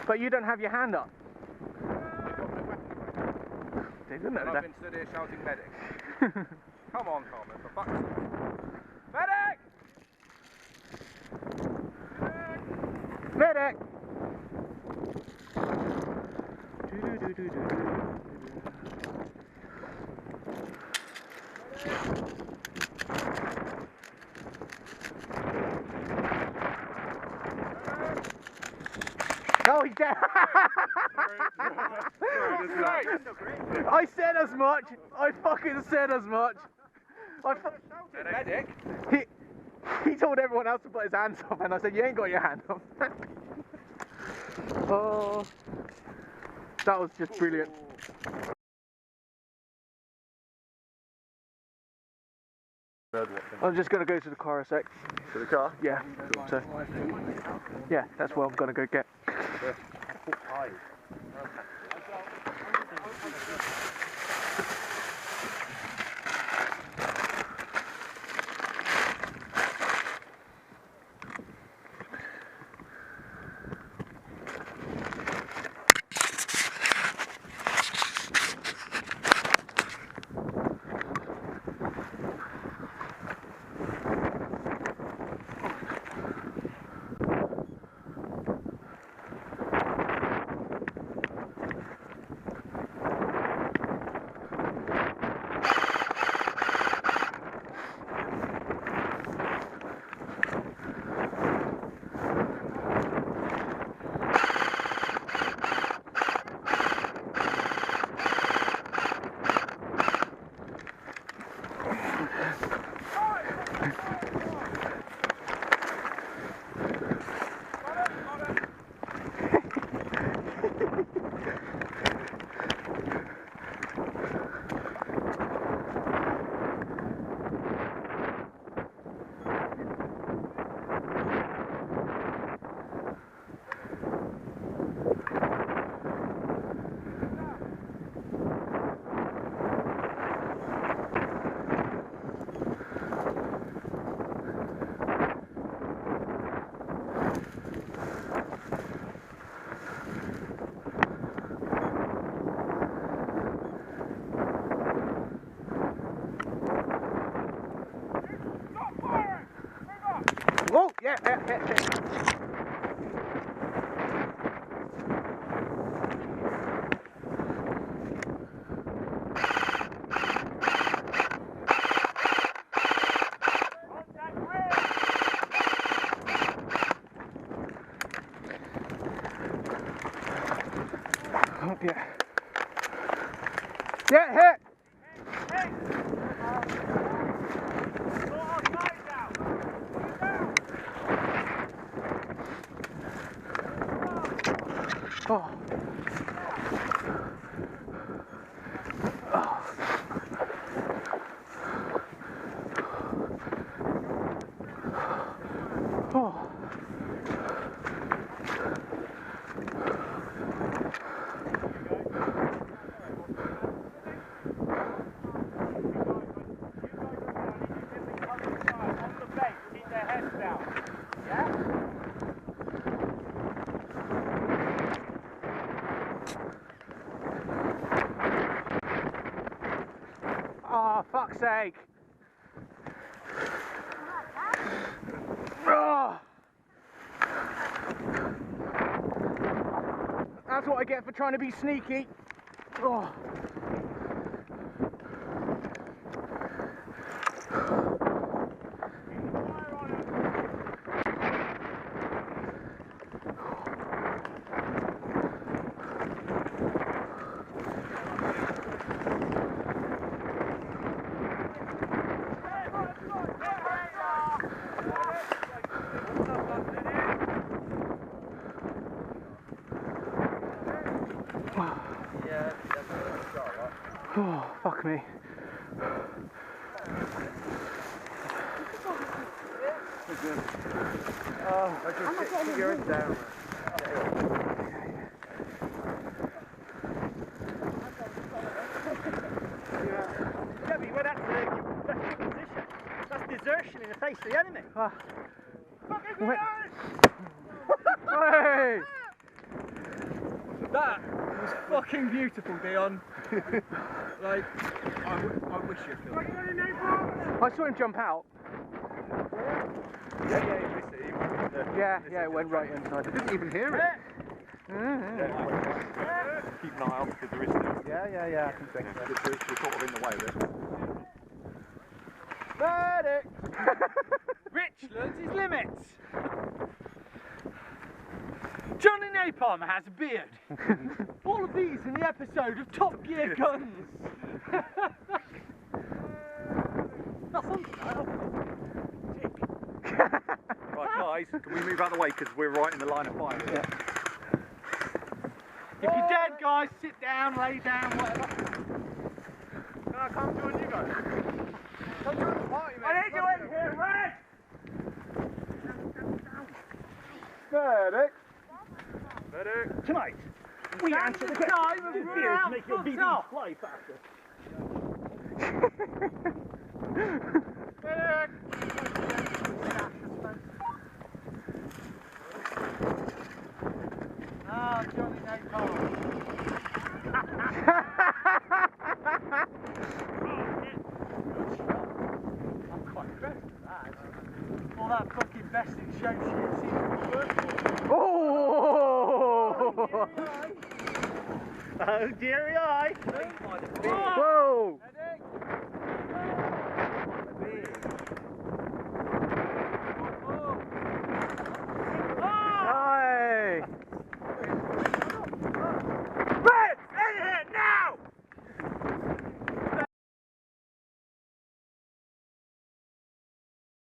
But you don't have your hand up. They didn't know I've that. been stood here shouting medic. Come on, Carmen, for fuck's sake. Medic! Medic! Oh, he's dead! I said as much! I fucking said as much! Medic? He told everyone else to put his hands up, and I said, you ain't got your hand up. Oh, that was just brilliant. I'm just going to go to the car a sec. To the car? Yeah. So, yeah, that's what I'm going to go get. Oh, yeah. Oh, yeah. Yeah, hit! Oh. Oh. Oh. Oh, fuck's sake. Oh. That's what I get for trying to be sneaky. Oh. Oh, fuck me. Oh, just keep your head down. Yeah, but you went out to your left position. That's desertion in the face of the enemy. Hey! fucking beautiful, Dion. Like, I wish you could. I saw him jump out. Yeah, you missed it. Yeah, it went right inside. I didn't even hear it. Keep an eye out because there is still. Yeah, I can think so. We're sort of in the way of it. Medic! Rich learns his limits. Johnny Napalm has a beard. All of these in the episode of Top Gear Guns. Not fun tonight. Right, guys, can we move out of the way because we're right in the line of fire? Yeah. If you're dead, guys, sit down, lay down, whatever. Can I come join you guys? Come join the party, mate. I need you in here, Red! Medic! Medic! Tonight, we answer the time question. and Does run beer out, make your fuck BB off. fly faster? Medic! Ah, Johnny Napalm. I'm quite impressed with that. All that fucking best in show shit seems to work for me. Oh! Oh, dearie eye! Whoa!